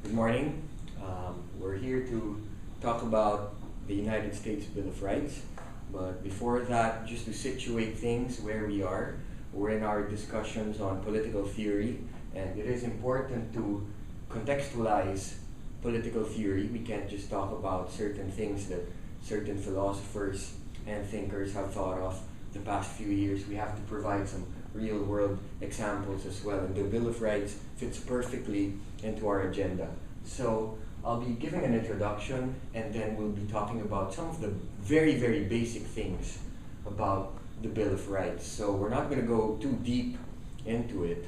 Good morning. We're here to talk about the United States Bill of Rights. But before that, just to situate things where we are, we're in our discussions on political theory, and it is important to contextualize political theory. We can't just talk about certain things that certain philosophers and thinkers have thought of the past few years. We have to provide some real world examples as well, and the Bill of Rights fits perfectly into our agenda. So I'll be giving an introduction, and then we'll be talking about some of the very, very basic things about the Bill of Rights. So we're not going to go too deep into it,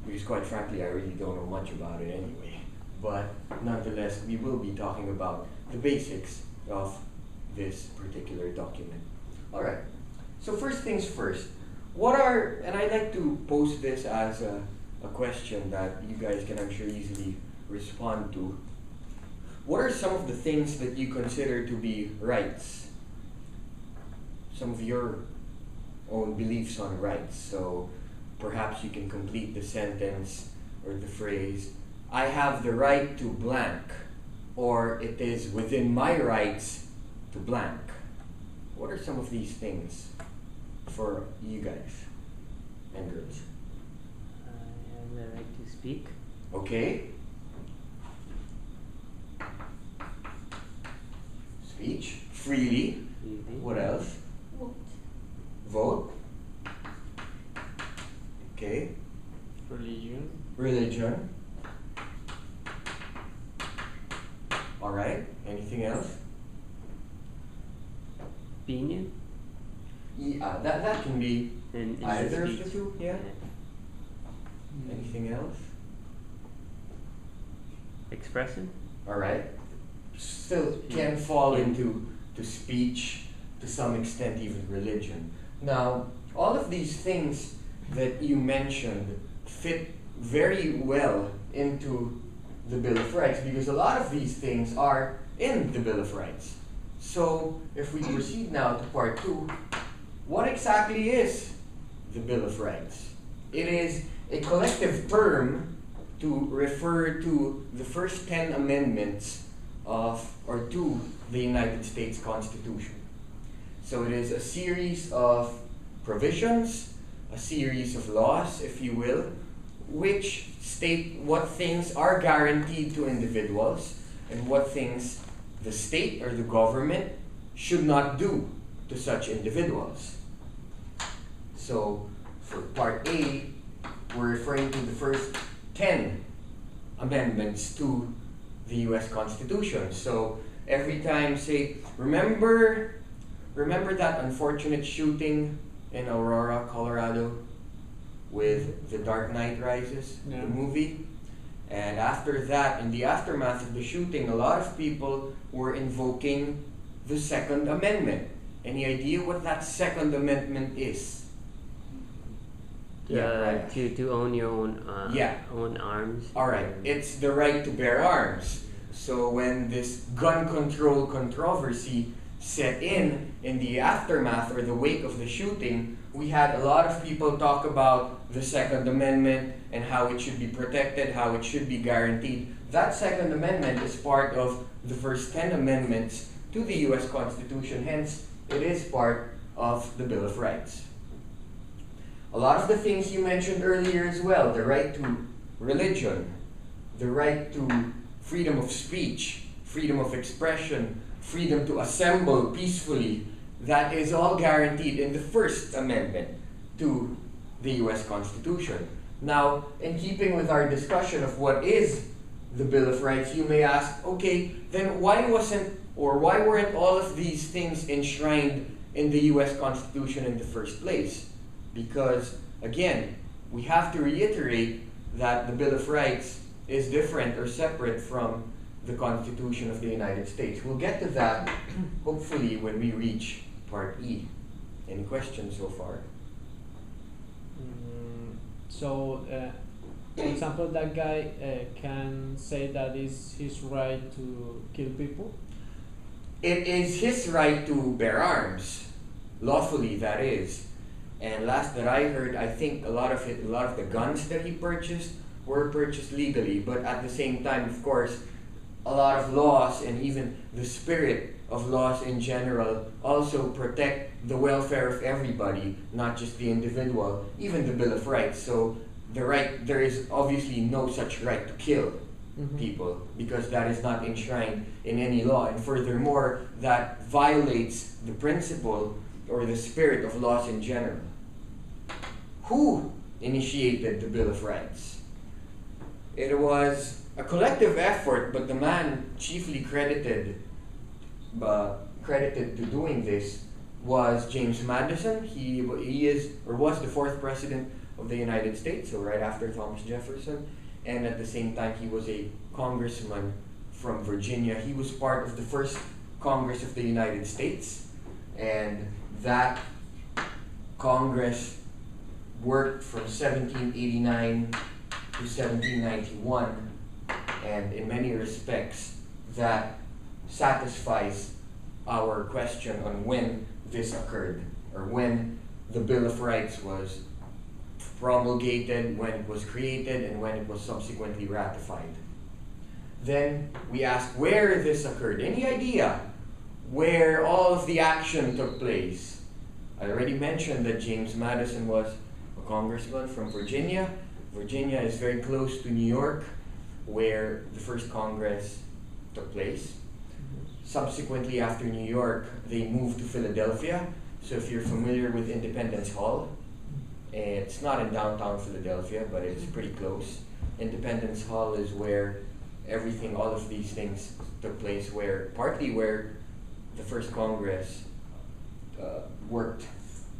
because quite frankly, I really don't know much about it anyway. But nonetheless, we will be talking about the basics of this particular document. All right, so first things first, and I'd like to pose this as a question that you guys can, I'm sure, easily respond to. What are some of the things that you consider to be rights? Some of your own beliefs on rights. So perhaps you can complete the sentence or the phrase, I have the right to blank, or it is within my rights to blank. What are some of these things for you guys and girls? I have the right to speak. Okay. Speech freely. Freely. What else? Vote. Vote. Okay. Religion. Religion. All right. Anything else? Opinion. Yeah, that can be And either of speech. the two. Yeah. Anything else? Expression. All right. Still can fall into speech, to some extent even religion. Now, all of these things that you mentioned fit very well into the Bill of Rights, because a lot of these things are in the Bill of Rights. So if we proceed now to part 2, what exactly is the Bill of Rights? It is a collective term to refer to the first 10 amendments to the United States Constitution. So it is a series of provisions, a series of laws, if you will, which state what things are guaranteed to individuals and what things the state or the government should not do to such individuals. So for part A, we're referring to the first 10 amendments to the US Constitution. So every time, say, remember that unfortunate shooting in Aurora, Colorado with The Dark Knight Rises, Yeah. the movie? And after that, in the aftermath of the shooting, a lot of people were invoking the Second Amendment. Any idea what that Second Amendment is? Right. To own your own own arms. Alright, it's the right to bear arms. So when this gun control controversy set in the aftermath or the wake of the shooting, we had a lot of people talk about the Second Amendment and how it should be protected, how it should be guaranteed. That Second Amendment is part of the first 10 amendments to the US Constitution, hence it is part of the Bill of Rights. A lot of the things you mentioned earlier as well, the right to religion, the right to freedom of speech, freedom of expression, freedom to assemble peacefully, that is all guaranteed in the First Amendment to the US Constitution. Now, in keeping with our discussion of what is the Bill of Rights, you may ask, okay, then why weren't all of these things enshrined in the US Constitution in the first place? Because, again, we have to reiterate that the Bill of Rights is different or separate from the Constitution of the United States. We'll get to that, hopefully, when we reach Part E. Any questions so far? So, for example, that guy can say that it's his right to kill people? It is his right to bear arms, lawfully, that is. And last that I heard, I think a lot of the guns that he purchased were purchased legally, but at the same time, of course, a lot of laws and even the spirit of laws in general also protect the welfare of everybody, not just the individual, even the Bill of Rights. So there is obviously no such right to kill people, because that is not enshrined in any law, and furthermore, that violates the principle or the spirit of laws in general. Who initiated the Bill of Rights? It was a collective effort, but the man chiefly credited to doing this was James Madison. He is or was the 4th president of the United States, so right after Thomas Jefferson, and at the same time he was a congressman from Virginia. He was part of the first Congress of the United States, and that Congress worked from 1789 to 1791, and in many respects that satisfies our question on when this occurred, or when the Bill of Rights was promulgated, when it was created, and when it was subsequently ratified. Then we ask where this occurred. Any idea where all of the action took place? I already mentioned that James Madison was a congressman from Virginia. Virginia is very close to New York, where the first Congress took place. Subsequently, after New York, they moved to Philadelphia. So if you're familiar with Independence Hall, it's not in downtown Philadelphia, but it's pretty close. Independence Hall is where everything, all of these things took place, partly where the first Congress worked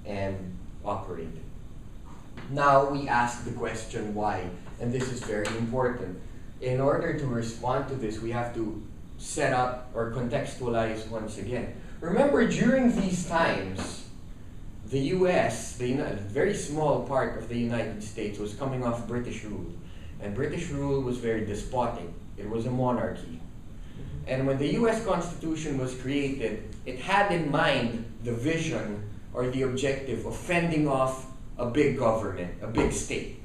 and operated. Now we ask the question why, and this is very important. In order to respond to this, we have to set up or contextualize once again. Remember, during these times, the US, the very small part of the United States, was coming off British rule. And British rule was very despotic. It was a monarchy. And when the US Constitution was created, it had in mind the vision or the objective of fending off a big government, a big state.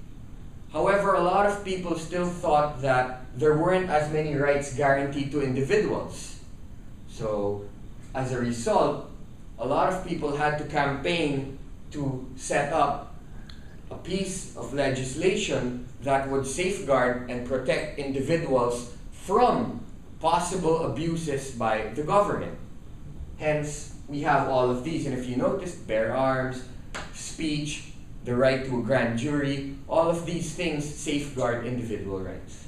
However, a lot of people still thought that there weren't as many rights guaranteed to individuals. So, as a result, a lot of people had to campaign to set up a piece of legislation that would safeguard and protect individuals from possible abuses by the government. Hence, we have all of these, and if you notice, bear arms, speech, the right to a grand jury, all of these things safeguard individual rights.